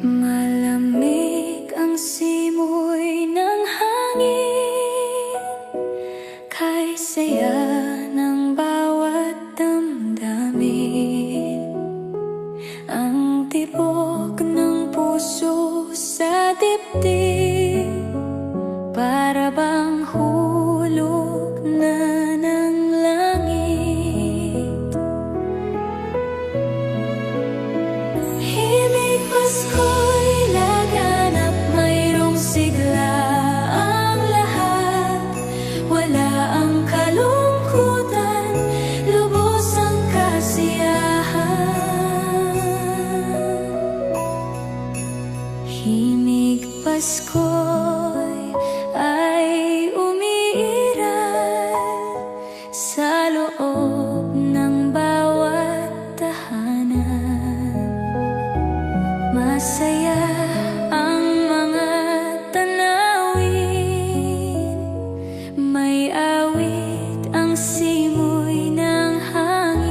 Malamig ang simoy ng hangin, kay saya ng bawat damdamin. Ang tibok ng puso sa dibdib, para bang hulog na ng langit. Himig Pasko'y laganap, mayroong sigla ang lahat. Wala ang kalungkutan, lubos ang kasiyahan. Himig Pasko'y ay umiiral sa loob ng bawat tahanan. Masaya ang mga tanawin, may awit ang simoy ng hangin.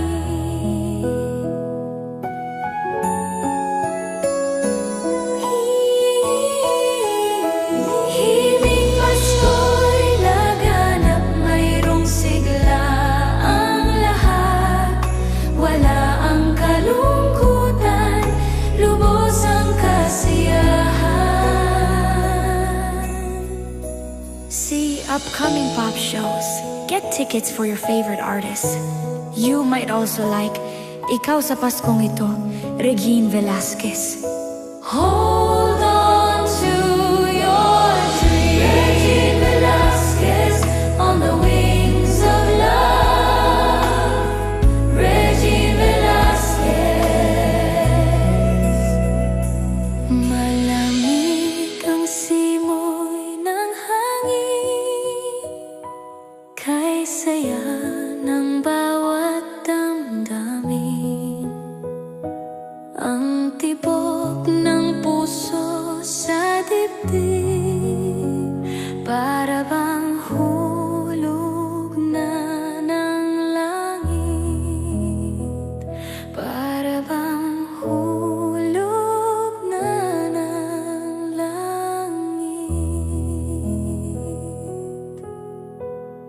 Himig Pasko'y laganap, mayroong sigla ang lahat. Wala ang kalungkutan, lubos ang kasiyahan. See upcoming pop shows. Get tickets for your favorite artists. You might also like Ikaw sa Paskong Ito, Regine Velasquez. Oh,